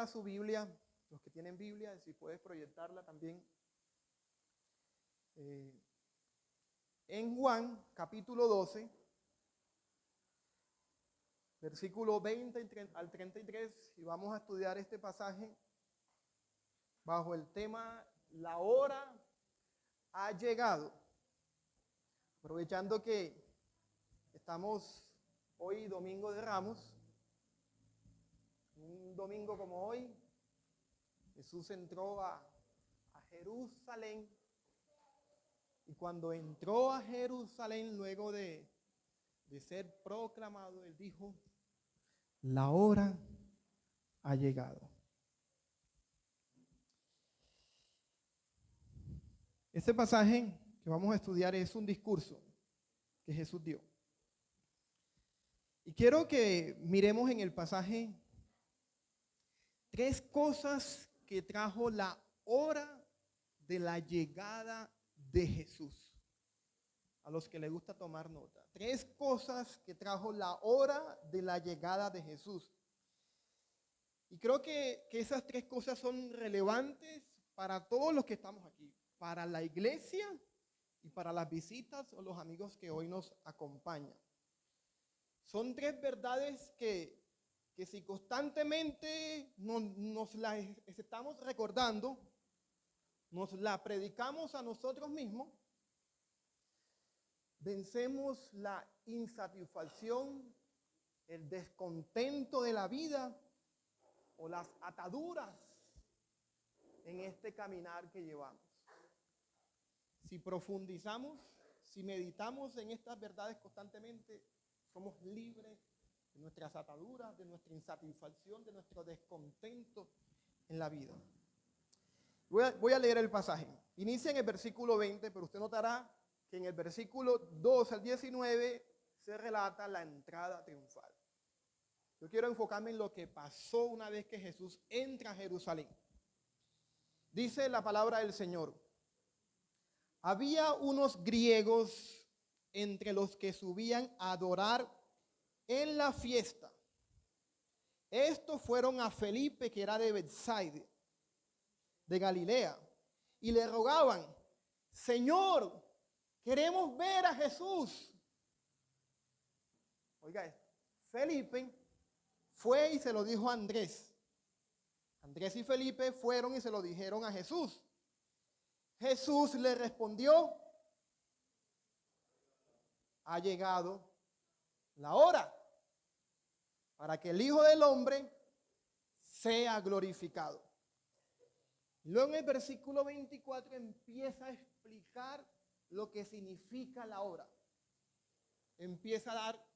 abra su Biblia, los que tienen Biblia, si puedes proyectarla también. En Juan, capítulo 12, versículo 20 al 33, y vamos a estudiar este pasaje bajo el tema La hora ha llegado. Aprovechando que estamos hoy domingo de Ramos, un domingo como hoy, Jesús entró a Jerusalén, y cuando entró a Jerusalén, luego de ser proclamado, Él dijo: la hora ha llegado. Este pasaje que vamos a estudiar es un discurso que Jesús dio. Y quiero que miremos en el pasaje 3 cosas que trajo la hora de la llegada de Jesús. A los que les gusta tomar nota. 3 cosas que trajo la hora de la llegada de Jesús. Y creo que esas 3 cosas son relevantes para todos los que estamos aquí. Para la iglesia y para las visitas o los amigos que hoy nos acompañan. Son 3 verdades que si constantemente nos las estamos recordando, nos la predicamos a nosotros mismos, vencemos la insatisfacción, el descontento de la vida o las ataduras en este caminar que llevamos. Si profundizamos, si meditamos en estas verdades constantemente, somos libres de nuestras ataduras, de nuestra insatisfacción, de nuestro descontento en la vida. Voy a leer el pasaje. Inicia en el versículo 20, pero usted notará que en el versículo 2 al 19 se relata la entrada triunfal. Yo quiero enfocarme en lo que pasó una vez que Jesús entra a Jerusalén. Dice la palabra del Señor: había unos griegos entre los que subían a adorar en la fiesta. Estos fueron a Felipe, que era de Betsaida, de Galilea, y le rogaban: Señor, queremos ver a Jesús. Oiga esto. Felipe fue y se lo dijo a Andrés. Andrés y Felipe fueron y se lo dijeron a Jesús. Jesús le respondió: ha llegado la hora para que el Hijo del Hombre sea glorificado. Luego en el versículo 24 empieza a explicar lo que significa la hora. Empieza a dar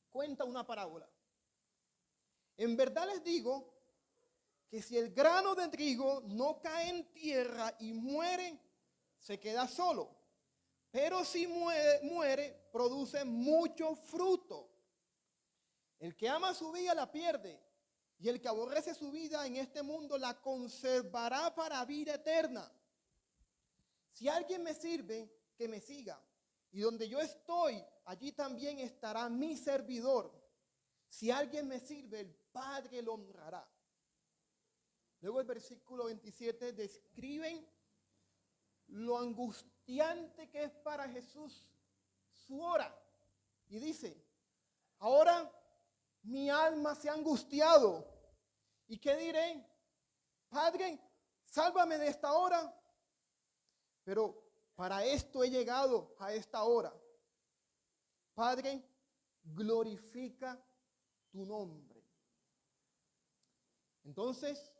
cuenta una parábola. En verdad les digo que si el grano de trigo no cae en tierra y muere, se queda solo. Pero si muere, produce mucho fruto. El que ama su vida la pierde, y el que aborrece su vida en este mundo la conservará para vida eterna. Si alguien me sirve, que me siga. Y donde yo estoy, allí también estará mi servidor. Si alguien me sirve, el Padre lo honrará. Luego el versículo 27 describen lo angustiante que es para Jesús su hora. Y dice: ahora mi alma se ha angustiado. ¿Y qué diré? Padre, sálvame de esta hora. Pero para esto he llegado a esta hora. Padre, glorifica tu nombre. Entonces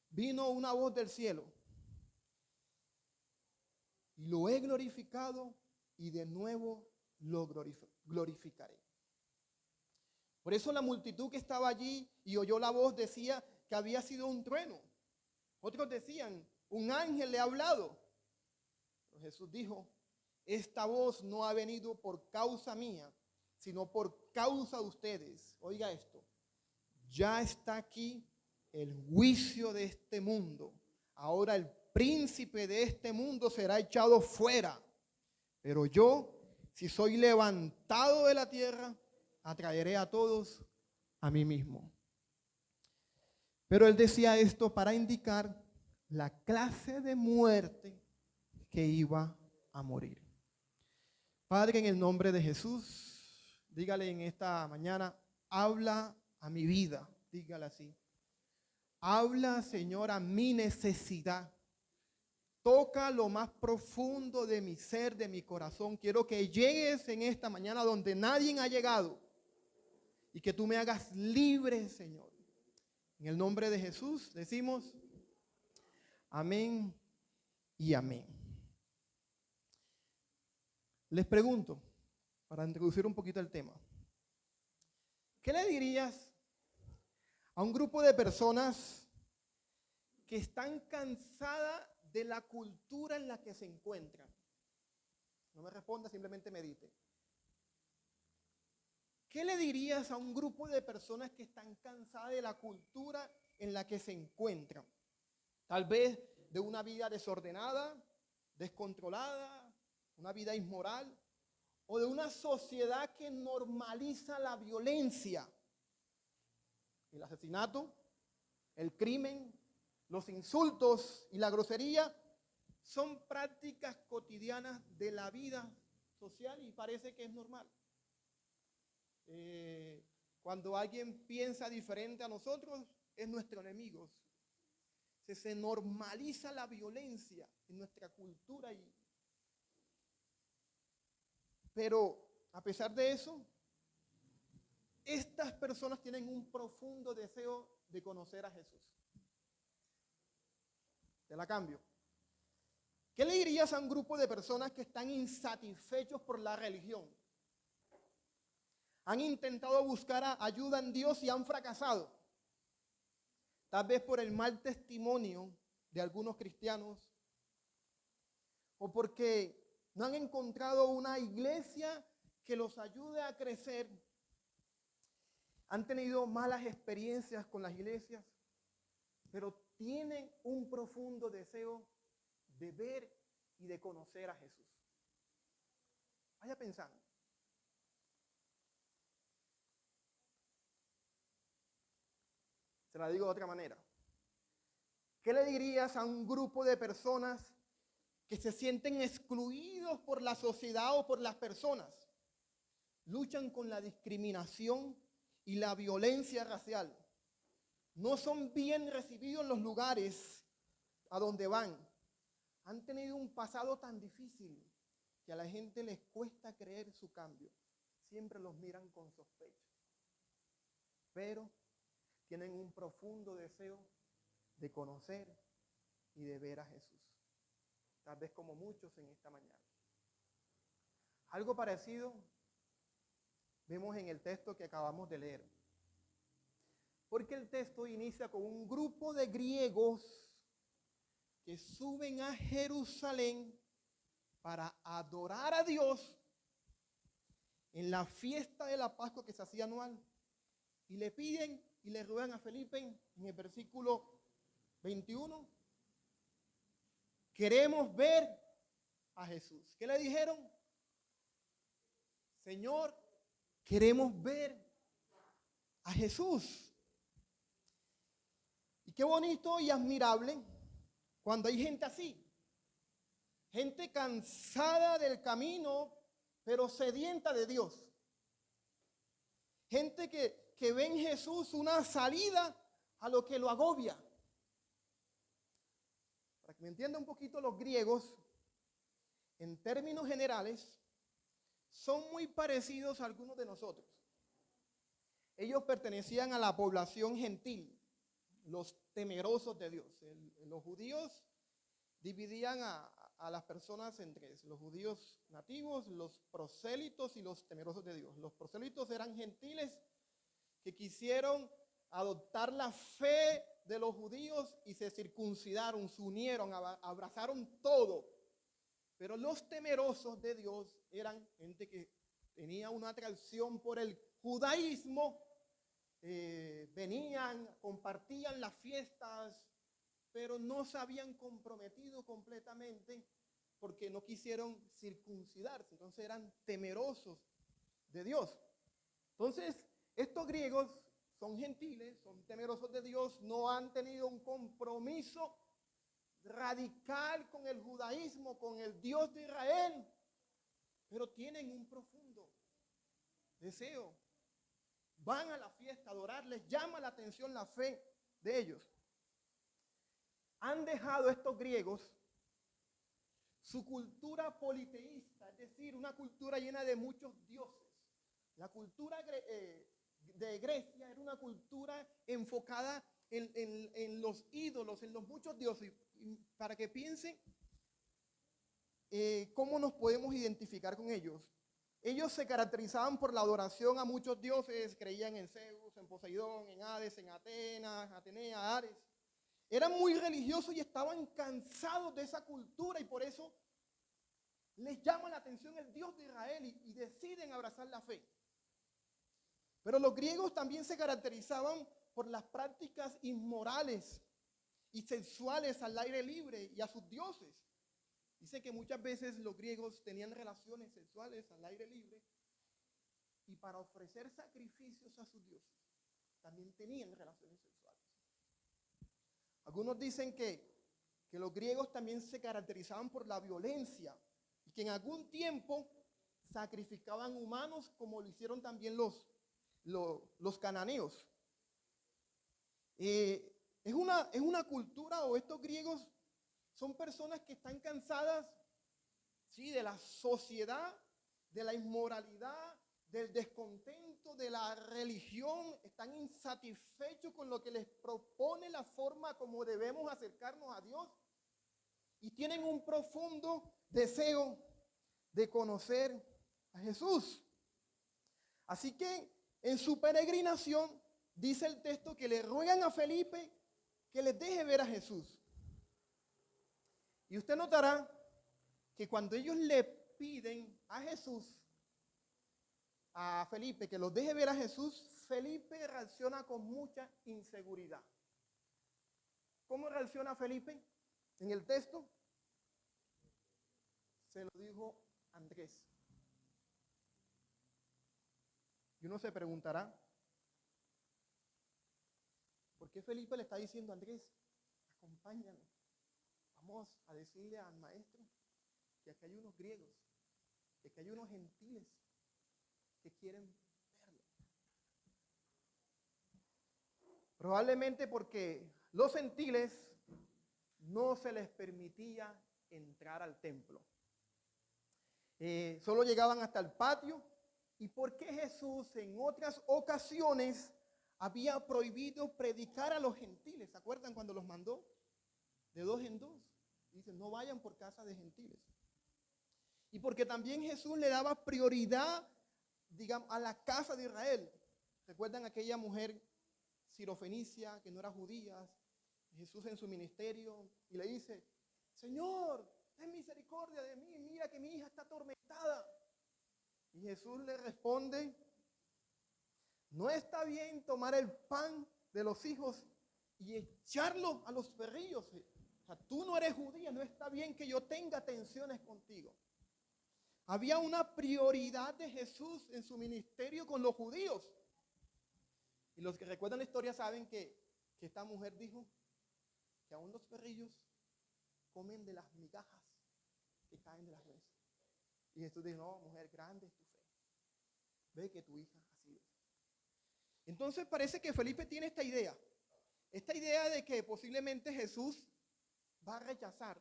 vino una voz del cielo: y lo he glorificado y de nuevo lo glorificaré. Por eso la multitud que estaba allí y oyó la voz decía que había sido un trueno. Otros decían: un ángel le ha hablado. Pero Jesús dijo: esta voz no ha venido por causa mía, sino por causa de ustedes. Oiga esto: ya está aquí el juicio de este mundo. Ahora el príncipe de este mundo será echado fuera. Pero yo, si soy levantado de la tierra, atraeré a todos a mí mismo. Pero él decía esto para indicar la clase de muerte que iba a morir. Padre, en el nombre de Jesús, dígale en esta mañana, habla a mi vida, dígale así. Habla, Señor, a mi necesidad. Toca lo más profundo de mi ser, de mi corazón. Quiero que llegues en esta mañana donde nadie ha llegado y que tú me hagas libre, Señor. En el nombre de Jesús decimos amén y amén. Les pregunto, para introducir un poquito el tema, ¿qué le dirías a un grupo de personas que están cansadas de la cultura en la que se encuentran? No me responda, simplemente medite. ¿Qué le dirías a un grupo de personas que están cansadas de la cultura en la que se encuentran? Tal vez de una vida desordenada, descontrolada, una vida inmoral, o de una sociedad que normaliza la violencia, el asesinato, el crimen, los insultos y la grosería son prácticas cotidianas de la vida social y parece que es normal. Cuando alguien piensa diferente a nosotros, es nuestro enemigo. Se normaliza la violencia en nuestra cultura. Pero a pesar de eso, estas personas tienen un profundo deseo de conocer a Jesús. Te la cambio. ¿Qué le dirías a un grupo de personas que están insatisfechos por la religión? Han intentado buscar ayuda en Dios y han fracasado. Tal vez por el mal testimonio de algunos cristianos o porque no han encontrado una iglesia que los ayude a crecer. Han tenido malas experiencias con las iglesias, pero tienen un profundo deseo de ver y de conocer a Jesús. Vaya pensando. Se la digo de otra manera. ¿Qué le dirías a un grupo de personas que se sienten excluidos por la sociedad o por las personas? Luchan con la discriminación y la violencia racial. No son bien recibidos en los lugares a donde van. Han tenido un pasado tan difícil que a la gente les cuesta creer su cambio. Siempre los miran con sospecha. Pero tienen un profundo deseo de conocer y de ver a Jesús. Tal vez como muchos en esta mañana. Algo parecido vemos en el texto que acabamos de leer. Porque el texto inicia con un grupo de griegos que suben a Jerusalén para adorar a Dios en la fiesta de la Pascua que se hacía anual. Y le piden y le ruegan a Felipe en el versículo 21. Queremos ver a Jesús. ¿Qué le dijeron? Señor, queremos ver a Jesús. Y qué bonito y admirable cuando hay gente así. Gente cansada del camino, pero sedienta de Dios. Gente que ve en Jesús una salida a lo que lo agobia. Para que me entienda un poquito, los griegos, en términos generales, son muy parecidos a algunos de nosotros. Ellos pertenecían a la población gentil, los temerosos de Dios. Los judíos dividían a las personas en tres: los judíos nativos, los prosélitos y los temerosos de Dios. Los prosélitos eran gentiles que quisieron adoptar la fe de los judíos y se circuncidaron, se unieron, abrazaron todo. Pero los temerosos de Dios eran gente que tenía una atracción por el judaísmo, venían, compartían las fiestas, pero no se habían comprometido completamente porque no quisieron circuncidarse. Entonces eran temerosos de Dios. Entonces, estos griegos son gentiles, son temerosos de Dios, no han tenido un compromiso radical con el judaísmo, con el Dios de Israel, pero tienen un profundo deseo. Van a la fiesta a adorar, les llama la atención la fe de ellos. Han dejado estos griegos su cultura politeísta, es decir, una cultura llena de muchos dioses. La cultura de Grecia era una cultura enfocada en los ídolos, en los muchos dioses. Y para que piensen cómo nos podemos identificar con ellos. Ellos se caracterizaban por la adoración a muchos dioses, creían en Zeus, en Poseidón, en Hades, en Atenea, Ares. Eran muy religiosos y estaban cansados de esa cultura y por eso les llama la atención el Dios de Israel y deciden abrazar la fe. Pero los griegos también se caracterizaban por las prácticas inmorales y sexuales al aire libre y a sus dioses. Dice que muchas veces los griegos tenían relaciones sexuales al aire libre y para ofrecer sacrificios a sus dioses también tenían relaciones sexuales. Algunos dicen que los griegos también se caracterizaban por la violencia y que en algún tiempo sacrificaban humanos como lo hicieron también los cananeos. Es una cultura, o estos griegos son personas que están cansadas, sí, de la sociedad, de la inmoralidad, del descontento, de la religión. Están insatisfechos con lo que les propone la forma como debemos acercarnos a Dios. Y tienen un profundo deseo de conocer a Jesús. Así que en su peregrinación, dice el texto que le ruegan a Felipe que les deje ver a Jesús. Y usted notará que cuando ellos le piden a Jesús, a Felipe, que los deje ver a Jesús, Felipe reacciona con mucha inseguridad. ¿Cómo reacciona Felipe? En el texto se lo dijo Andrés. Y uno se preguntará, ¿por qué Felipe le está diciendo a Andrés, acompáñanos? Vamos a decirle al maestro que aquí hay unos griegos, que aquí hay unos gentiles que quieren verlo. Probablemente porque los gentiles no se les permitía entrar al templo. Solo llegaban hasta el patio. ¿Y por qué Jesús en otras ocasiones había prohibido predicar a los gentiles? ¿Se acuerdan cuando los mandó? De 2 en 2. Dice, no vayan por casa de gentiles. Y porque también Jesús le daba prioridad, digamos, a la casa de Israel. ¿Recuerdan aquella mujer sirofenicia que no era judía? Jesús en su ministerio y le dice, Señor, ten misericordia de mí, mira que mi hija está atormentada. Y Jesús le responde, no está bien tomar el pan de los hijos y echarlo a los perrillos. O sea, tú no eres judía, no está bien que yo tenga tensiones contigo. Había una prioridad de Jesús en su ministerio con los judíos. Y los que recuerdan la historia saben que esta mujer dijo que aún los perrillos comen de las migajas que caen de las mesas. Y Jesús dijo, no, mujer, grande es tu fe. Ve que tu hija ha sido. Entonces parece que Felipe tiene esta idea de que posiblemente Jesús va a rechazar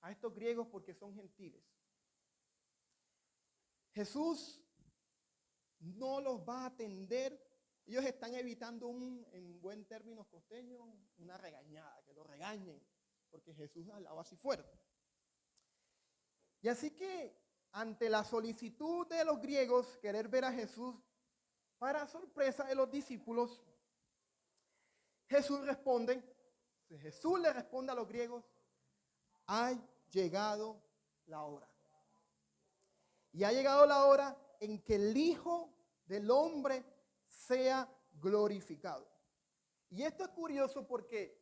a estos griegos porque son gentiles. Jesús no los va a atender. Ellos están evitando en buen términos costeños, una regañada, que los regañen, porque Jesús hablaba así fuerte. Y así que ante la solicitud de los griegos querer ver a Jesús, para sorpresa de los discípulos, Jesús le responde a los griegos, ha llegado la hora. Y ha llegado la hora en que el Hijo del Hombre sea glorificado. Y esto es curioso porque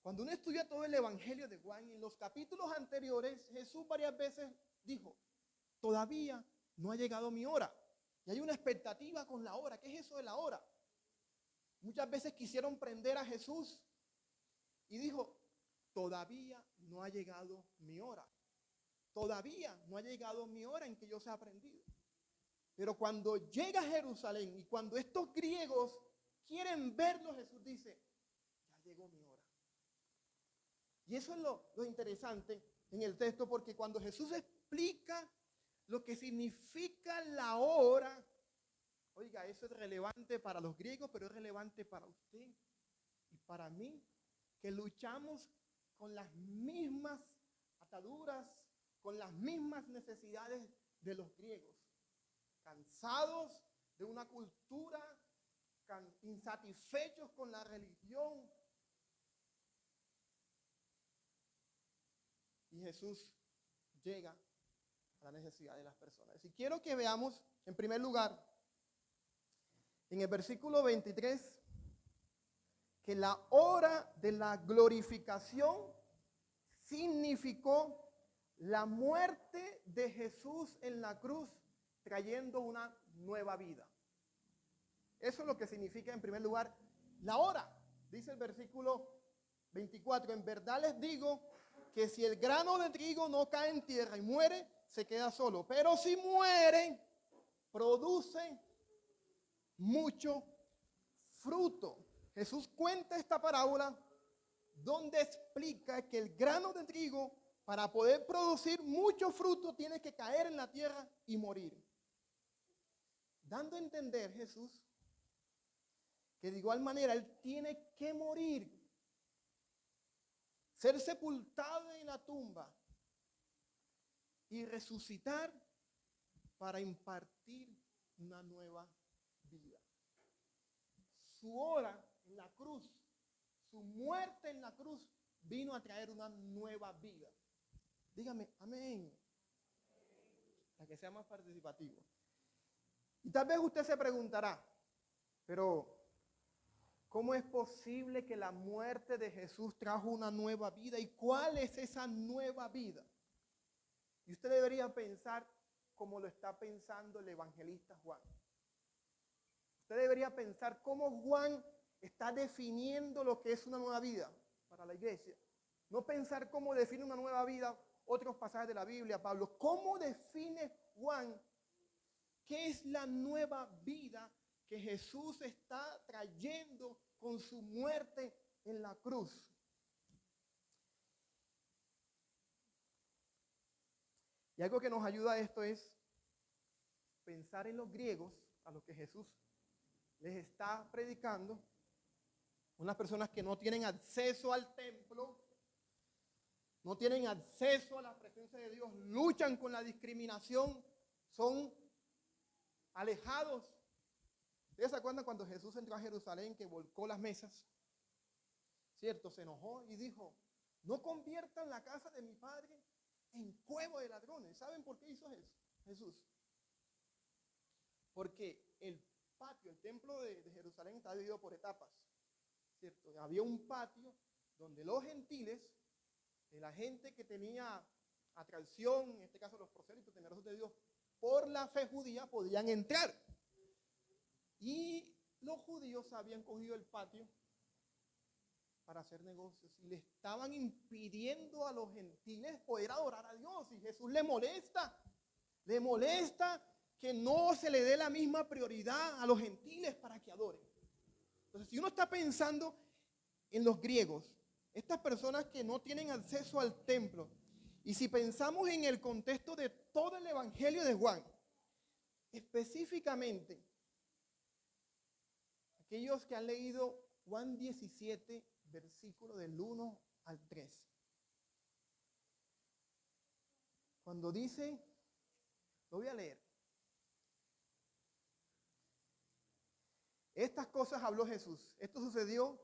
cuando uno estudia todo el Evangelio de Juan, en los capítulos anteriores, Jesús varias veces dijo, todavía no ha llegado mi hora. Y hay una expectativa con la hora. ¿Qué es eso de la hora? Muchas veces quisieron prender a Jesús y dijo, todavía no ha llegado mi hora. Todavía no ha llegado mi hora en que yo sea prendido. Pero cuando llega a Jerusalén y cuando estos griegos quieren verlo, Jesús dice, ya llegó mi hora. Y eso es lo interesante en el texto, porque cuando Jesús explica lo que significa la hora, oiga, eso es relevante para los griegos, pero es relevante para usted y para mí, que luchamos con las mismas ataduras, con las mismas necesidades de los griegos, cansados de una cultura, insatisfechos con la religión. Y Jesús llega a la necesidad de las personas. Y quiero que veamos, en primer lugar, en el versículo 23, que la hora de la glorificación significó la muerte de Jesús en la cruz, trayendo una nueva vida. Eso es lo que significa, en primer lugar, la hora. Dice el versículo 24, en verdad les digo que si el grano de trigo no cae en tierra y muere, se queda solo. Pero si muere, produce mucho fruto. Jesús cuenta esta parábola donde explica que el grano de trigo, para poder producir mucho fruto, tiene que caer en la tierra y morir. Dando a entender Jesús que de igual manera Él tiene que morir, ser sepultado en la tumba y resucitar para impartir una nueva vida. Su hora en la cruz, su muerte en la cruz, vino a traer una nueva vida. Dígame, amén. Para que sea más participativo. Y tal vez usted se preguntará, pero ¿cómo es posible que la muerte de Jesús trajo una nueva vida? ¿Y cuál es esa nueva vida? Y usted debería pensar como lo está pensando el evangelista Juan. Usted debería pensar cómo Juan está definiendo lo que es una nueva vida para la iglesia. No pensar cómo define una nueva vida otros pasajes de la Biblia, Pablo. ¿Cómo define Juan qué es la nueva vida que Jesús está trayendo con su muerte en la cruz? Y algo que nos ayuda a esto es pensar en los griegos a los que Jesús les está predicando, unas personas que no tienen acceso al templo, no tienen acceso a la presencia de Dios, luchan con la discriminación, son alejados. ¿Ustedes se acuerdan cuando Jesús entró a Jerusalén que volcó las mesas? ¿Cierto? Se enojó y dijo, no conviertan la casa de mi padre en cuevo de ladrones. ¿Saben por qué hizo eso Jesús? Porque el patio, el templo de Jerusalén está dividido por etapas, ¿cierto? Había un patio donde los gentiles, la gente que tenía atracción, en este caso los prosélitos, temerosos de Dios, por la fe judía, podían entrar. Y los judíos habían cogido el patio para hacer negocios y le estaban impidiendo a los gentiles poder adorar a Dios. Y Jesús le molesta que no se le dé la misma prioridad a los gentiles para que adoren. Entonces, si uno está pensando en los griegos, estas personas que no tienen acceso al templo, y si pensamos en el contexto de todo el Evangelio de Juan, específicamente, aquellos que han leído Juan 17, versículo del 1 al 3. Cuando dice, lo voy a leer. Estas cosas habló Jesús. Esto sucedió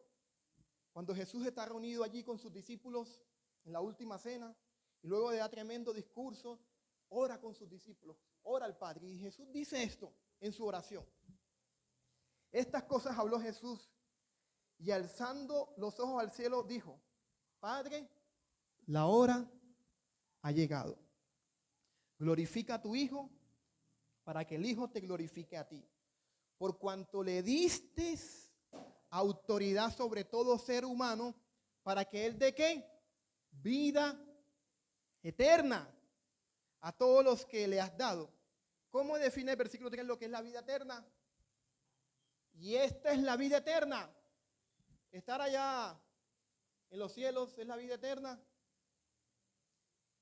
cuando Jesús está reunido allí con sus discípulos en la última cena y luego de dar tremendo discurso, ora con sus discípulos, ora al Padre. Y Jesús dice esto en su oración. Estas cosas habló Jesús y alzando los ojos al cielo dijo, Padre, la hora ha llegado. Glorifica a tu Hijo para que el Hijo te glorifique a ti. Por cuanto le diste autoridad sobre todo ser humano, para que él dé ¿qué? Vida eterna a todos los que le has dado. ¿Cómo define el versículo 3 lo que es la vida eterna? Y esta es la vida eterna. Estar allá en los cielos es la vida eterna.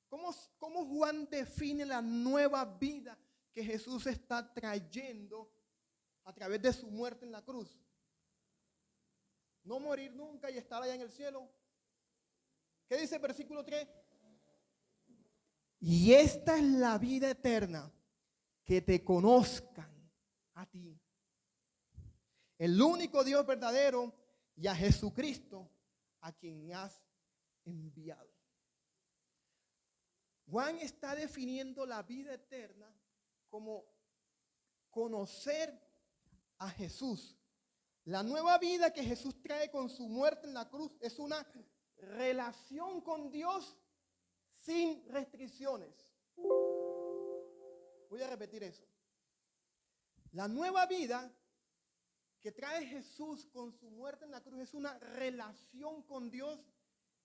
¿Cómo Juan define la nueva vida que Jesús está trayendo a través de su muerte en la cruz? No morir nunca y estar allá en el cielo. ¿Qué dice el versículo 3? Y esta es la vida eterna, que te conozcan a ti, el único Dios verdadero, y a Jesucristo, a quien has enviado. Juan está definiendo la vida eterna como conocer a Jesús. La nueva vida que Jesús trae con su muerte en la cruz es una relación con Dios sin restricciones. Voy a repetir eso. La nueva vida que trae Jesús con su muerte en la cruz es una relación con Dios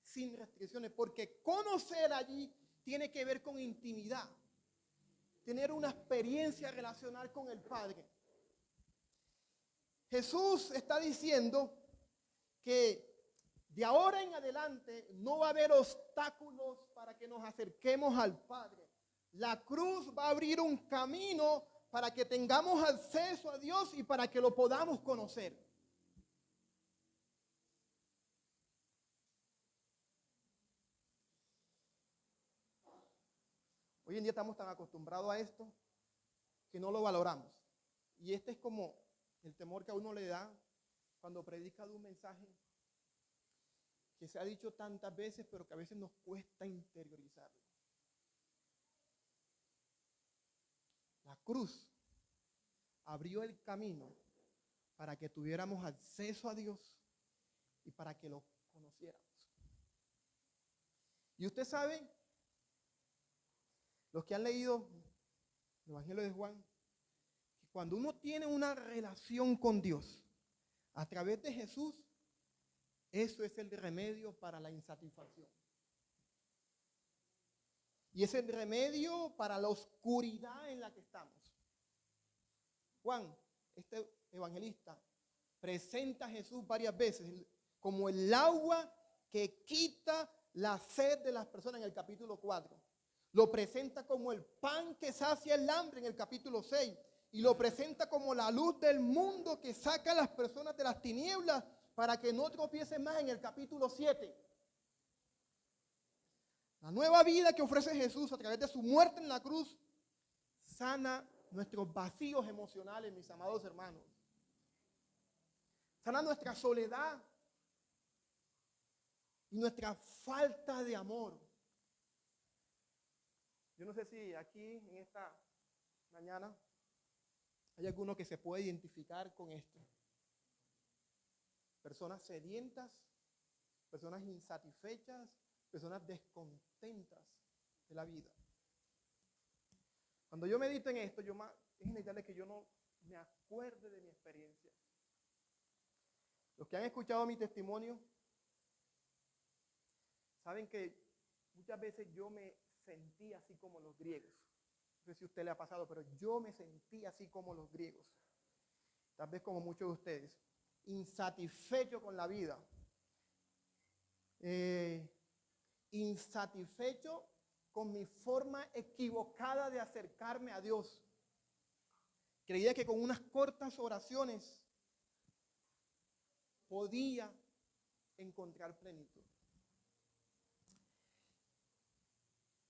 sin restricciones, porque conocer allí tiene que ver con intimidad, tener una experiencia relacional con el Padre. Jesús está diciendo que de ahora en adelante no va a haber obstáculos para que nos acerquemos al Padre. La cruz va a abrir un camino para que tengamos acceso a Dios y para que lo podamos conocer. Hoy en día estamos tan acostumbrados a esto que no lo valoramos. Y este es como el temor que a uno le da cuando predica de un mensaje que se ha dicho tantas veces, pero que a veces nos cuesta interiorizarlo. La cruz abrió el camino para que tuviéramos acceso a Dios y para que lo conociéramos. Y usted sabe, los que han leído el Evangelio de Juan, que cuando uno tiene una relación con Dios a través de Jesús, eso es el remedio para la insatisfacción. Y es el remedio para la oscuridad en la que estamos. Juan, este evangelista, presenta a Jesús varias veces como el agua que quita la sed de las personas en el capítulo 4. Lo presenta como el pan que sacia el hambre en el capítulo 6. Y lo presenta como la luz del mundo que saca a las personas de las tinieblas para que no tropiecen más en el capítulo 7. La nueva vida que ofrece Jesús a través de su muerte en la cruz sana nuestros vacíos emocionales, mis amados hermanos. Sana nuestra soledad y nuestra falta de amor. Yo no sé si aquí en esta mañana hay alguno que se puede identificar con esto. Personas sedientas, personas insatisfechas, personas descontentas de la vida. Cuando yo medito en esto, es inevitable que yo no me acuerde de mi experiencia. Los que han escuchado mi testimonio saben que muchas veces yo me sentí así como los griegos. No sé si a usted le ha pasado, pero yo me sentí así como los griegos. Tal vez como muchos de ustedes. Insatisfecho con la vida. Insatisfecho con mi forma equivocada de acercarme a Dios. Creía que con unas cortas oraciones podía encontrar plenitud.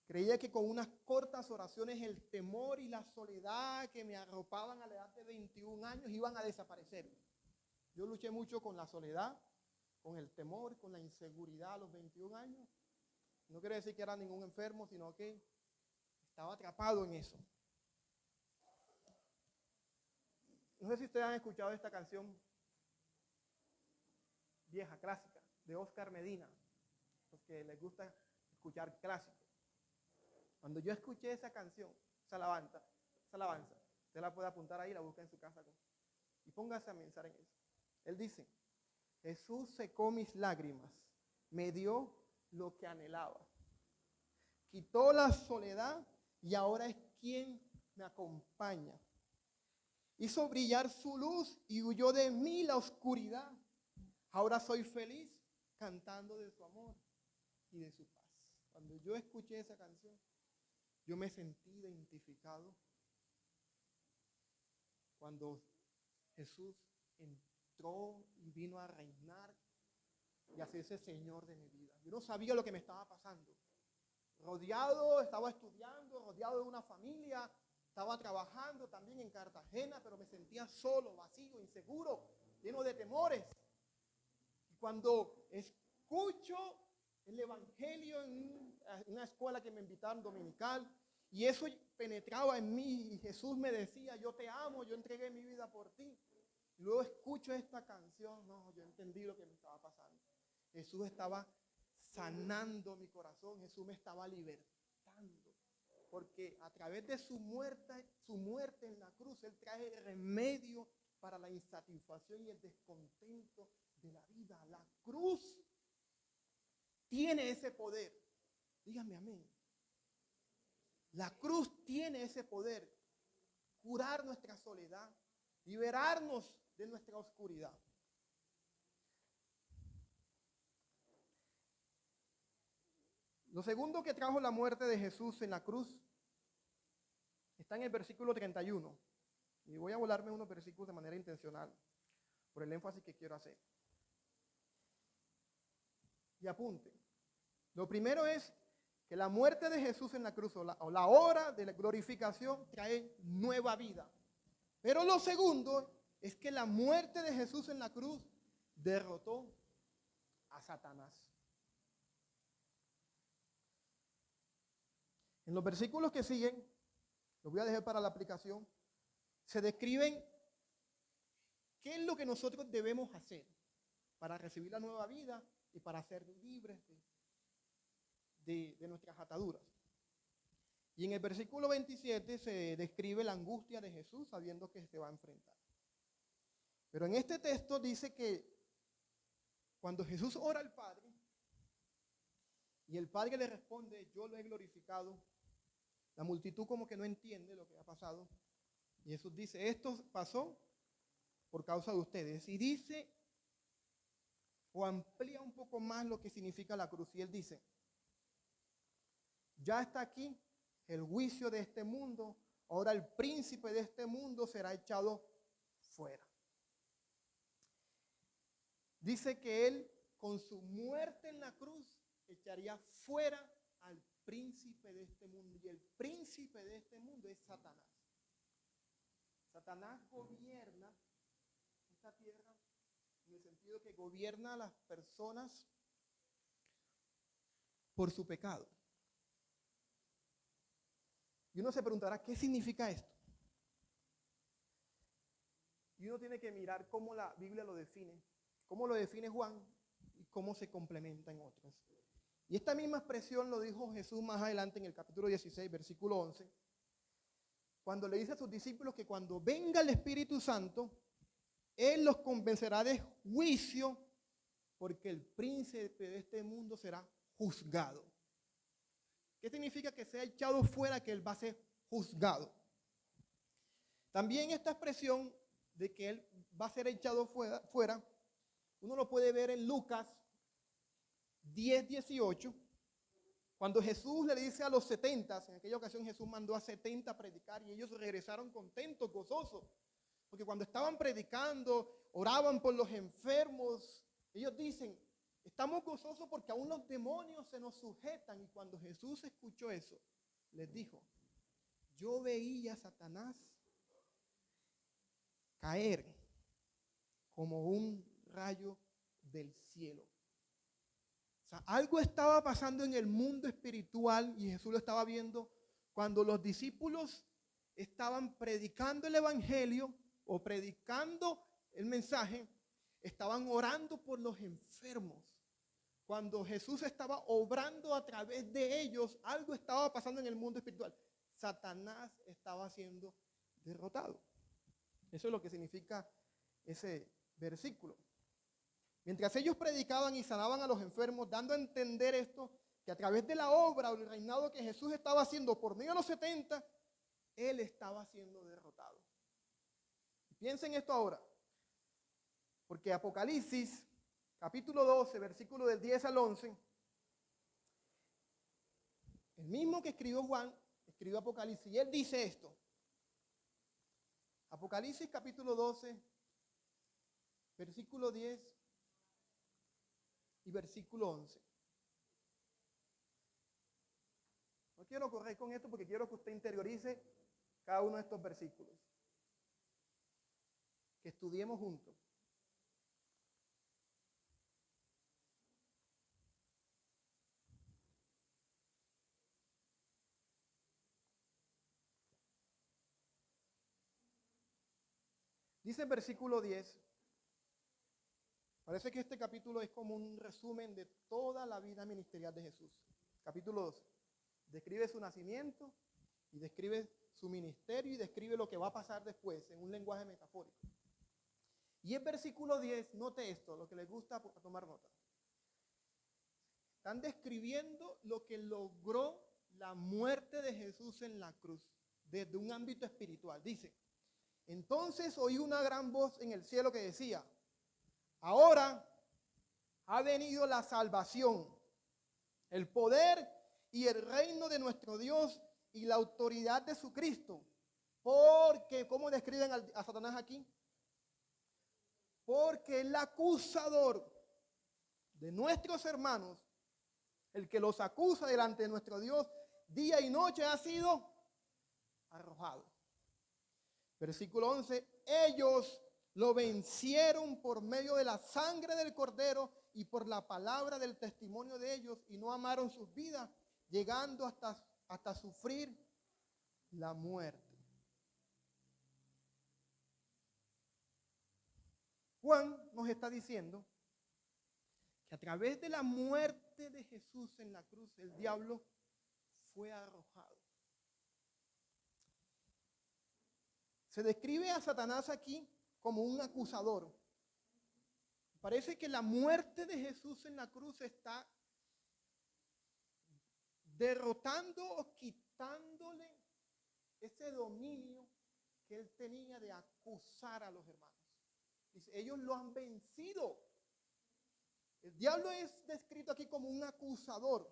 Creía que con unas cortas oraciones el temor y la soledad que me arropaban a la edad de 21 años iban a desaparecer. Yo luché mucho con la soledad, con el temor, con la inseguridad a los 21 años. No quiere decir que era ningún enfermo, sino que estaba atrapado en eso. No sé si ustedes han escuchado esta canción vieja, clásica, de Oscar Medina, los que les gusta escuchar clásico. Cuando yo escuché esa canción, esa alabanza, Usted la puede apuntar ahí, la busca en su casa. Y póngase a pensar en eso. Él dice, Jesús secó mis lágrimas, me dio lo que anhelaba. Quitó la soledad y ahora es quien me acompaña. Hizo brillar su luz y huyó de mí la oscuridad. Ahora soy feliz cantando de su amor y de su paz. Cuando yo escuché esa canción, yo me sentí identificado. Cuando Jesús entró y vino a reinar y a hacerse Señor de mi vida. Yo no sabía lo que me estaba pasando. Rodeado, estaba estudiando, rodeado de una familia, estaba trabajando también en Cartagena, pero me sentía solo, vacío, inseguro, lleno de temores. Y cuando escucho el evangelio en una escuela que me invitaron dominical, y eso penetraba en mí, y Jesús me decía, yo te amo, yo entregué mi vida por ti. Y luego escucho esta canción, no, yo entendí lo que me estaba pasando. Jesús estaba sanando mi corazón, Jesús me estaba libertando. Porque a través de su muerte en la cruz, Él trae remedio para la insatisfacción y el descontento de la vida. La cruz tiene ese poder. Dígame amén. La cruz tiene ese poder. Curar nuestra soledad, liberarnos de nuestra oscuridad. Lo segundo que trajo la muerte de Jesús en la cruz está en el versículo 31. Y voy a volarme unos versículos de manera intencional, por el énfasis que quiero hacer. Y apunte. Lo primero es que la muerte de Jesús en la cruz o la hora de la glorificación trae nueva vida. Pero lo segundo es que la muerte de Jesús en la cruz derrotó a Satanás. En los versículos que siguen, los voy a dejar para la aplicación, se describen qué es lo que nosotros debemos hacer para recibir la nueva vida y para ser libres de nuestras ataduras. Y en el versículo 27 se describe la angustia de Jesús sabiendo que se va a enfrentar. Pero en este texto dice que cuando Jesús ora al Padre y el Padre le responde, yo lo he glorificado, la multitud como que no entiende lo que ha pasado. Y Jesús dice, esto pasó por causa de ustedes. Y dice, o amplía un poco más lo que significa la cruz. Y Él dice, ya está aquí el juicio de este mundo, ahora el príncipe de este mundo será echado fuera. Dice que Él con su muerte en la cruz echaría fuera al príncipe de este mundo. Y el príncipe de este mundo es Satanás. Satanás gobierna esta tierra en el sentido que gobierna a las personas por su pecado. Y uno se preguntará, ¿qué significa esto? Y uno tiene que mirar cómo la Biblia lo define, cómo lo define Juan y cómo se complementa en otras. Y esta misma expresión lo dijo Jesús más adelante en el capítulo 16, versículo 11, cuando le dice a sus discípulos que cuando venga el Espíritu Santo, Él los convencerá de juicio, porque el príncipe de este mundo será juzgado. ¿Qué significa que sea echado fuera, que Él va a ser juzgado? También esta expresión de que Él va a ser echado fuera, uno lo puede ver en Lucas 10:18, cuando Jesús le dice a los 70, en aquella ocasión Jesús mandó a 70 a predicar y ellos regresaron contentos, gozosos, porque cuando estaban predicando, oraban por los enfermos, ellos dicen, estamos gozosos porque aún los demonios se nos sujetan. Y cuando Jesús escuchó eso, les dijo, yo veía a Satanás caer como un rayo del cielo. O sea, algo estaba pasando en el mundo espiritual y Jesús lo estaba viendo cuando los discípulos estaban predicando el evangelio o predicando el mensaje, estaban orando por los enfermos. Cuando Jesús estaba obrando a través de ellos, algo estaba pasando en el mundo espiritual. Satanás estaba siendo derrotado. Eso es lo que significa ese versículo. Mientras ellos predicaban y sanaban a los enfermos, dando a entender esto, que a través de la obra o el reinado que Jesús estaba haciendo por medio de los 70, Él estaba siendo derrotado. Piensen esto ahora, porque Apocalipsis, capítulo 12, versículo del 10 al 11, el mismo que escribió Juan, escribió Apocalipsis, y él dice esto. Apocalipsis capítulo 12, versículo 10 y versículo 11. No quiero correr con esto porque quiero que usted interiorice cada uno de estos versículos. Que estudiemos juntos. Dice el versículo 10, parece que este capítulo es como un resumen de toda la vida ministerial de Jesús. Capítulo 12, describe su nacimiento y describe su ministerio y describe lo que va a pasar después en un lenguaje metafórico. Y el versículo 10, note esto, lo que les gusta tomar nota. Están describiendo lo que logró la muerte de Jesús en la cruz, desde un ámbito espiritual. Dice, entonces oí una gran voz en el cielo que decía, ahora ha venido la salvación, el poder y el reino de nuestro Dios y la autoridad de su Cristo. Porque, ¿cómo describen a Satanás aquí? Porque el acusador de nuestros hermanos, el que los acusa delante de nuestro Dios día y noche, ha sido arrojado. Versículo 11, ellos lo vencieron por medio de la sangre del Cordero y por la palabra del testimonio de ellos, y no amaron sus vidas, llegando hasta sufrir la muerte. Juan nos está diciendo que a través de la muerte de Jesús en la cruz, el diablo fue arrojado. Se describe a Satanás aquí como un acusador. Parece que la muerte de Jesús en la cruz está derrotando o quitándole ese dominio que él tenía de acusar a los hermanos. Dice, ellos lo han vencido. El diablo es descrito aquí como un acusador.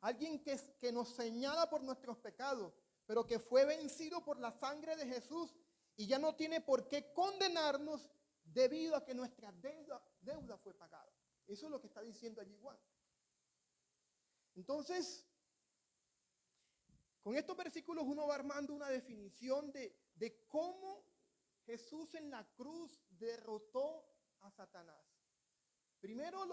Alguien que nos señala por nuestros pecados, pero que fue vencido por la sangre de Jesús y ya no tiene por qué condenarnos debido a que nuestra deuda fue pagada. Eso es lo que está diciendo allí Juan. Entonces, con estos versículos uno va armando una definición de cómo Jesús en la cruz derrotó a Satanás. Primero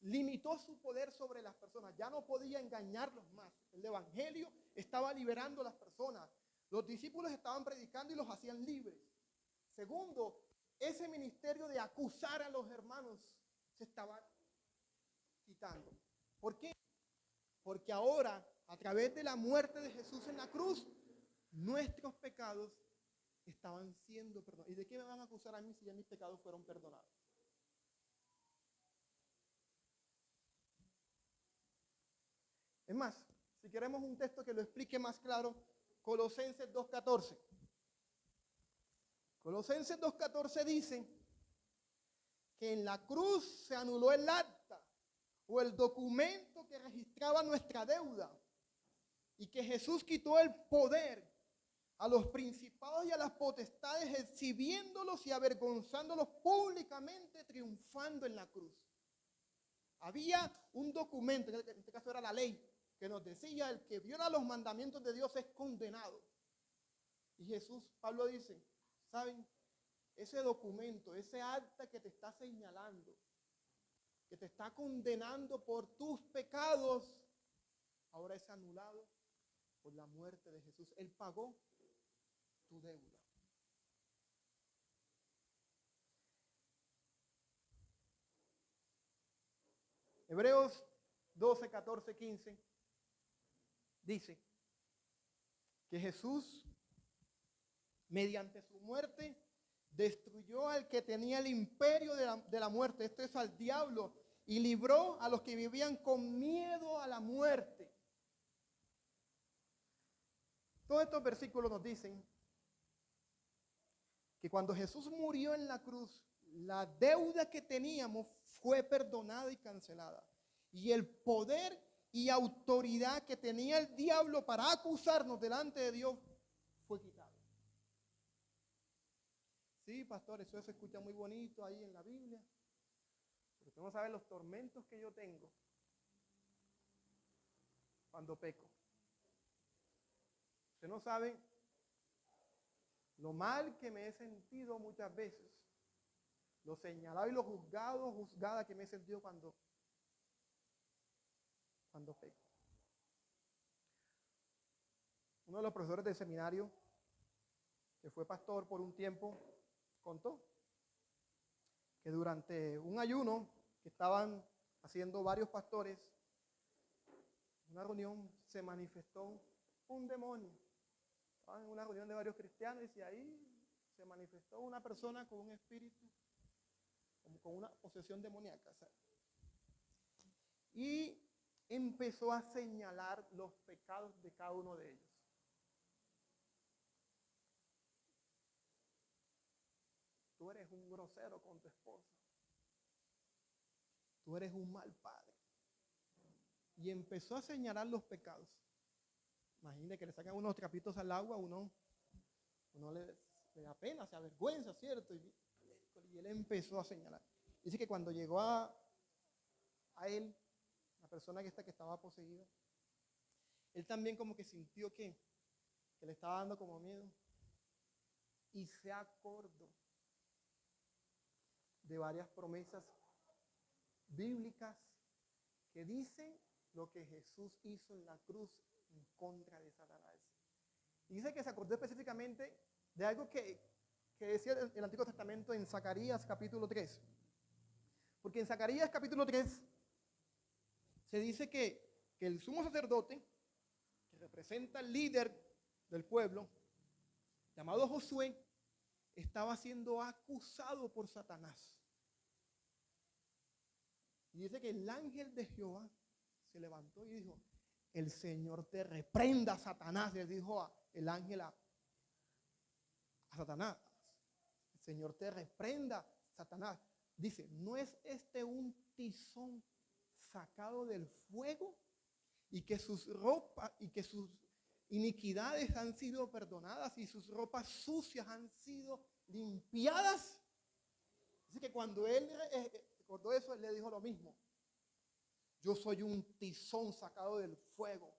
limitó su poder sobre las personas, ya no podía engañarlos más. El evangelio estaba liberando a las personas. Los discípulos estaban predicando y los hacían libres. Segundo, ese ministerio de acusar a los hermanos se estaba quitando. ¿Por qué? Porque ahora, a través de la muerte de Jesús en la cruz, nuestros pecados estaban siendo perdonados. ¿Y de qué me van a acusar a mí si ya mis pecados fueron perdonados? Es más, si queremos un texto que lo explique más claro, Colosenses 2:14. Colosenses 2:14 dice que en la cruz se anuló el acta o el documento que registraba nuestra deuda y que Jesús quitó el poder a los principados y a las potestades, exhibiéndolos y avergonzándolos públicamente, triunfando en la cruz. Había un documento, en este caso era la ley, que nos decía, el que viola los mandamientos de Dios es condenado. Y Jesús, Pablo dice, ¿saben? Ese documento, ese acta que te está señalando, que te está condenando por tus pecados, ahora es anulado por la muerte de Jesús. Él pagó tu deuda. Hebreos 12:14-15 dice que Jesús Mediante su muerte destruyó al que tenía el imperio de la muerte, esto es al diablo, y libró a los que vivían con miedo a la muerte. Todos estos versículos nos dicen que cuando Jesús murió en la cruz, la deuda que teníamos fue perdonada y cancelada. Y el poder y autoridad que tenía el diablo para acusarnos delante de Dios fue quitado. Sí, pastor, eso se escucha muy bonito ahí en la Biblia. Pero usted no sabe los tormentos que yo tengo cuando peco. Usted no sabe lo mal que me he sentido muchas veces, lo señalado y lo juzgada que me he sentido cuando peco. Uno de los profesores del seminario, que fue pastor por un tiempo, contó que durante un ayuno que estaban haciendo varios pastores, en una reunión se manifestó un demonio. Estaban en una reunión de varios cristianos y ahí se manifestó una persona con un espíritu, como con una posesión demoníaca, ¿sabes? Y empezó a señalar los pecados de cada uno de ellos. Tú eres un grosero con tu esposa. Tú eres un mal padre. Y empezó a señalar los pecados. Imagínate que le sacan unos trapitos al agua, uno le da pena, se avergüenza, ¿cierto? Y él empezó a señalar. Dice que cuando llegó a él, la persona que estaba poseída, él también como que sintió que le estaba dando como miedo. Y se acordó de varias promesas bíblicas que dicen lo que Jesús hizo en la cruz en contra de Satanás. Y dice que se acordó específicamente de algo que decía el Antiguo Testamento en Zacarías capítulo 3. Porque en Zacarías capítulo 3 se dice que el sumo sacerdote, que representa al líder del pueblo, llamado Josué, estaba siendo acusado por Satanás. Y dice que el ángel de Jehová se levantó y dijo: el Señor te reprenda, Satanás. Le dijo el ángel a Satanás: el Señor te reprenda, Satanás. Dice: ¿no es este un tizón sacado del fuego? Y que sus ropas y que sus iniquidades han sido perdonadas y sus ropas sucias han sido limpiadas. Dice que cuando él recordó eso, él le dijo lo mismo: yo soy un tizón sacado del fuego.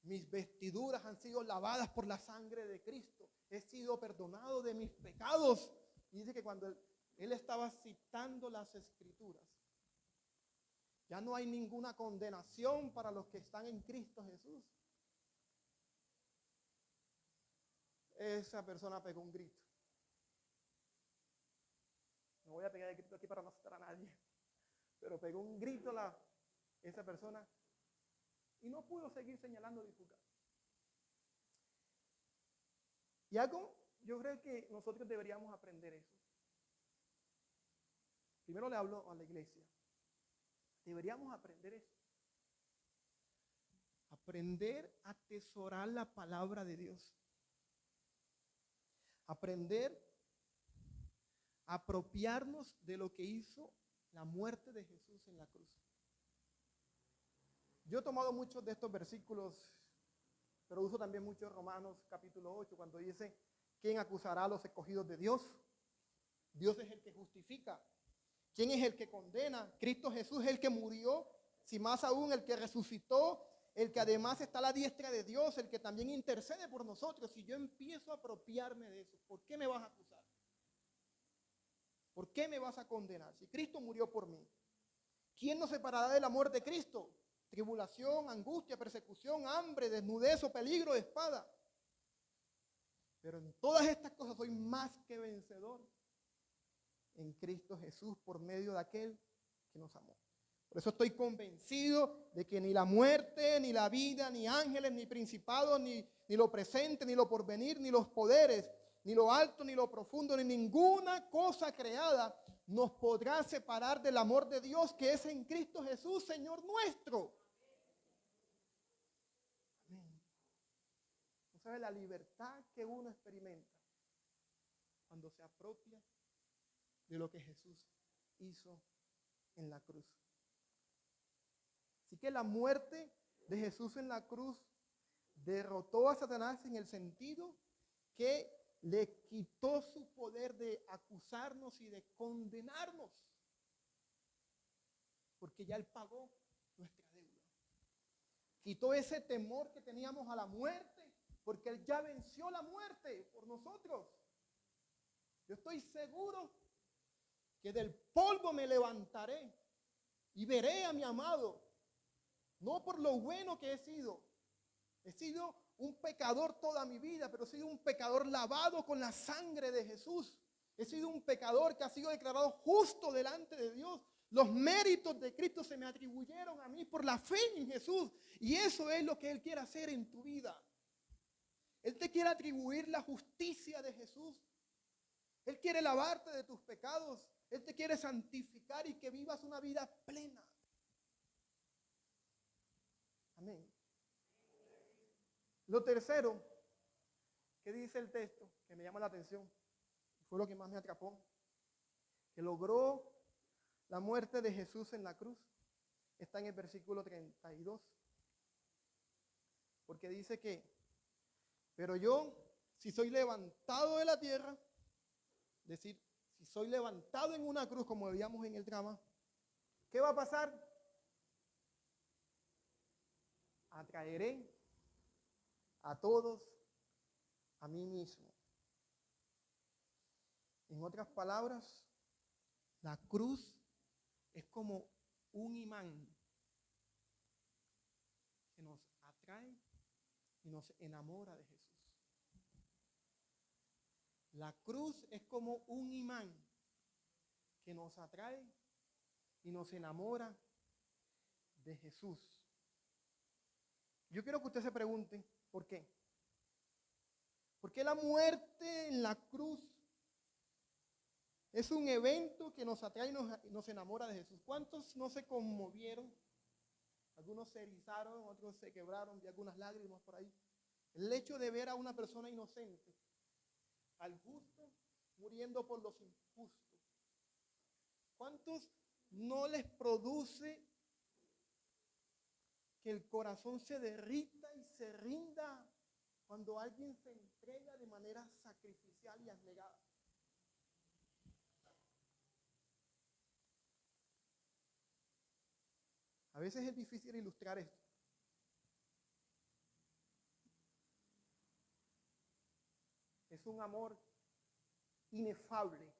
Mis vestiduras han sido lavadas por la sangre de Cristo. He sido perdonado de mis pecados. Y dice que cuando él estaba citando las escrituras, ya no hay ninguna condenación para los que están en Cristo Jesús. Esa persona pegó un grito. No voy a pegar el grito aquí para no asustar a nadie, pero pegó un grito esa persona y no pudo seguir señalando y juzgando. Y algo, yo creo que nosotros deberíamos aprender eso. Primero le hablo a la iglesia. Deberíamos aprender eso. Aprender a atesorar la palabra de Dios. Aprender a apropiarnos de lo que hizo la muerte de Jesús en la cruz. Yo he tomado muchos de estos versículos, pero uso también mucho Romanos capítulo 8, cuando dice: ¿quién acusará a los escogidos de Dios? Dios es el que justifica. ¿Quién es el que condena? Cristo Jesús es el que murió, si más aún el que resucitó, el que además está a la diestra de Dios, el que también intercede por nosotros. Si yo empiezo a apropiarme de eso, ¿por qué me vas a acusar? ¿Por qué me vas a condenar? Si Cristo murió por mí, ¿quién nos separará del amor de Cristo? Tribulación, angustia, persecución, hambre, desnudez o peligro de espada. Pero en todas estas cosas soy más que vencedor en Cristo Jesús, por medio de aquel que nos amó. Por eso estoy convencido de que ni la muerte, ni la vida, ni ángeles, ni principados, ni ni lo presente, ni lo porvenir, ni los poderes, ni lo alto, ni lo profundo, ni ninguna cosa creada nos podrá separar del amor de Dios que es en Cristo Jesús, Señor nuestro. Amén. ¿No sabe la libertad que uno experimenta cuando se apropia de lo que Jesús hizo en la cruz? Así que la muerte de Jesús en la cruz derrotó a Satanás en el sentido que le quitó su poder de acusarnos y de condenarnos, porque ya Él pagó nuestra deuda. Quitó ese temor que teníamos a la muerte, porque Él ya venció la muerte por nosotros. Yo estoy seguro que del polvo me levantaré y veré a mi amado, no por lo bueno que he sido. He sido un pecador toda mi vida, pero he sido un pecador lavado con la sangre de Jesús. He sido un pecador que ha sido declarado justo delante de Dios. Los méritos de Cristo se me atribuyeron a mí por la fe en Jesús. Y eso es lo que Él quiere hacer en tu vida. Él te quiere atribuir la justicia de Jesús. Él quiere lavarte de tus pecados. Él te quiere santificar y que vivas una vida plena. Amén. Lo tercero que dice el texto, que me llama la atención, fue lo que más me atrapó, que logró la muerte de Jesús en la cruz, está en el versículo 32. Porque dice que, pero yo, si soy levantado de la tierra, es decir, si soy levantado en una cruz, como veíamos en el drama, ¿qué va a pasar? Atraeré a todos a mí mismo. En otras palabras, la cruz es como un imán que nos atrae y nos enamora de Jesús. La cruz es como un imán que nos atrae y nos enamora de Jesús. Yo quiero que usted se pregunte, ¿por qué? ¿Por qué la muerte en la cruz es un evento que nos atrae y nos enamora de Jesús? ¿Cuántos no se conmovieron? Algunos se erizaron, otros se quebraron, vi algunas lágrimas por ahí. El hecho de ver a una persona inocente, al justo, muriendo por los injustos. ¿Cuántos no les produce que el corazón se derrita y se rinda cuando alguien se entrega de manera sacrificial y abnegada? A veces es difícil ilustrar esto. Es un amor inefable.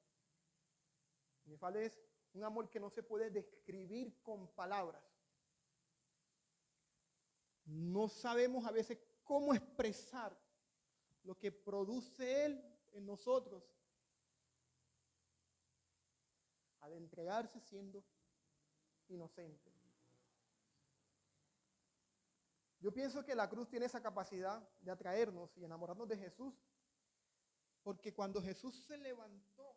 Inefable es un amor que no se puede describir con palabras. No sabemos a veces cómo expresar lo que produce Él en nosotros al entregarse siendo inocente. Yo pienso que la cruz tiene esa capacidad de atraernos y enamorarnos de Jesús, porque cuando Jesús se levantó,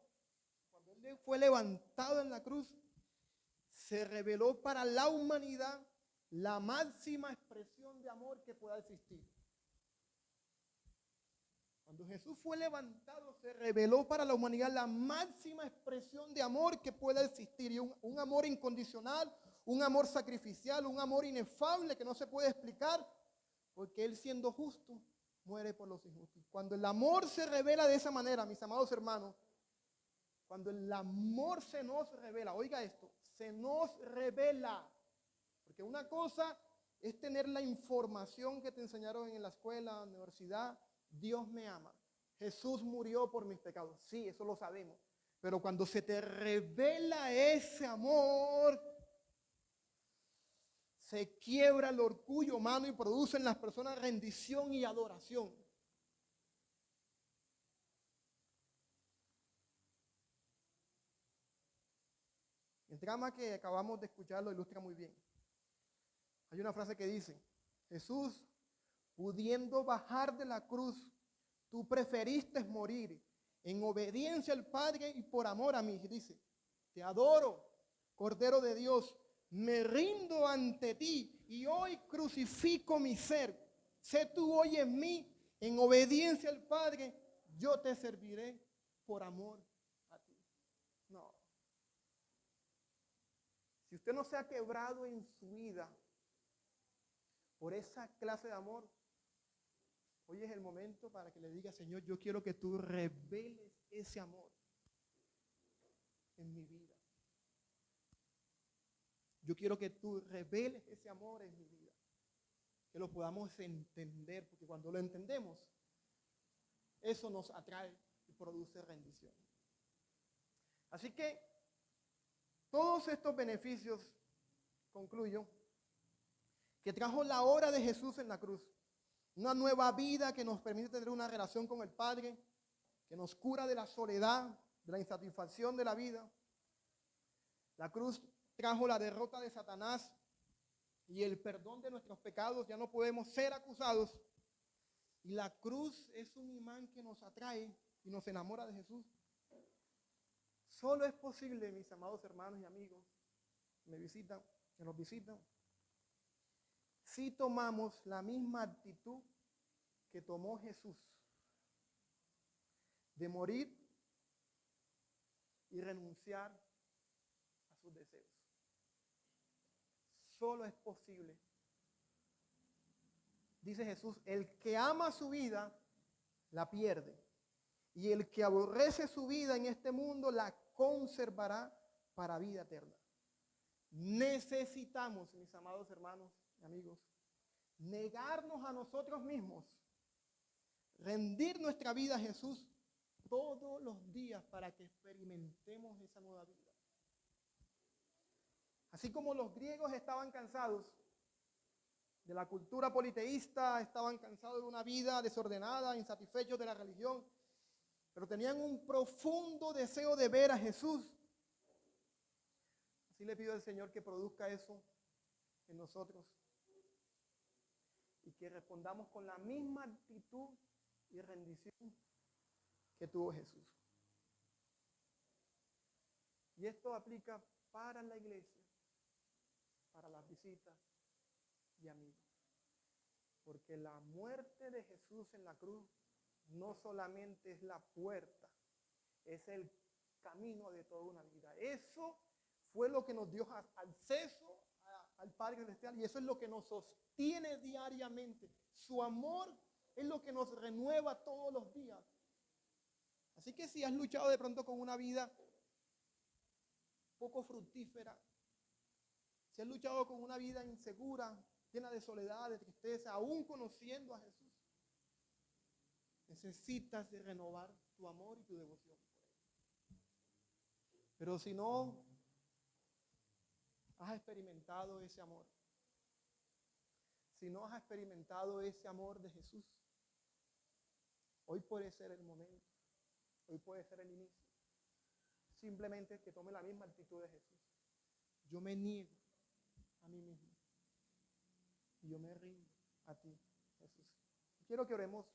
cuando Él fue levantado en la cruz, se reveló para la humanidad la máxima expresión de amor que pueda existir. Cuando Jesús fue levantado, se reveló para la humanidad la máxima expresión de amor que pueda existir. Y un amor incondicional, un amor sacrificial, un amor inefable que no se puede explicar, porque Él, siendo justo, muere por los injustos. Cuando el amor se revela de esa manera, mis amados hermanos, cuando el amor se nos revela, oiga esto, se nos revela. Porque una cosa es tener la información que te enseñaron en la escuela, en la universidad. Dios me ama. Jesús murió por mis pecados. Sí, eso lo sabemos. Pero cuando se te revela ese amor, se quiebra el orgullo humano y produce en las personas rendición y adoración. El drama que acabamos de escuchar lo ilustra muy bien. Hay una frase que dice: Jesús pudiendo bajar de la cruz, tú preferiste morir en obediencia al Padre y por amor a mí. Dice, te adoro, Cordero de Dios, me rindo ante ti y hoy crucifico mi ser. Sé tú hoy en mí, en obediencia al Padre, yo te serviré por amor a ti. No. Si usted no se ha quebrado en su vida por esa clase de amor, hoy es el momento para que le diga, Señor, yo quiero que tú reveles ese amor en mi vida. Yo quiero que tú reveles ese amor en mi vida. Que lo podamos entender, porque cuando lo entendemos, eso nos atrae y produce rendición. Así que todos estos beneficios, concluyo, que trajo la obra de Jesús en la cruz. Una nueva vida que nos permite tener una relación con el Padre, que nos cura de la soledad, de la insatisfacción de la vida. La cruz trajo la derrota de Satanás y el perdón de nuestros pecados. Ya no podemos ser acusados. Y la cruz es un imán que nos atrae y nos enamora de Jesús. Solo es posible, mis amados hermanos y amigos, que nos visitan, si tomamos la misma actitud que tomó Jesús, de morir y renunciar a sus deseos. Solo es posible. Dice Jesús, el que ama su vida, la pierde. Y el que aborrece su vida en este mundo, la conservará para vida eterna. Necesitamos, mis amados hermanos y amigos, negarnos a nosotros mismos, rendir nuestra vida a Jesús todos los días para que experimentemos esa nueva vida. Así como los griegos estaban cansados de la cultura politeísta, estaban cansados de una vida desordenada, insatisfechos de la religión, pero tenían un profundo deseo de ver a Jesús. Así le pido al Señor que produzca eso en nosotros y que respondamos con la misma actitud y rendición que tuvo Jesús. Y esto aplica para la iglesia, para las visitas y amigos. Porque la muerte de Jesús en la cruz no solamente es la puerta, es el camino de toda una vida. Eso fue lo que nos dio acceso al Padre Celestial y eso es lo que nos sostiene diariamente. Su amor es lo que nos renueva todos los días. Así que si has luchado de pronto con una vida poco fructífera, si has luchado con una vida insegura, llena de soledad, de tristeza, aún conociendo a Jesús, necesitas de renovar tu amor y tu devoción por Él. Pero si no has experimentado ese amor, si no has experimentado ese amor de Jesús, hoy puede ser el momento, hoy puede ser el inicio. Simplemente que tome la misma actitud de Jesús. Yo me niego a mí mismo y yo me rindo a ti, Jesús. Quiero que oremos.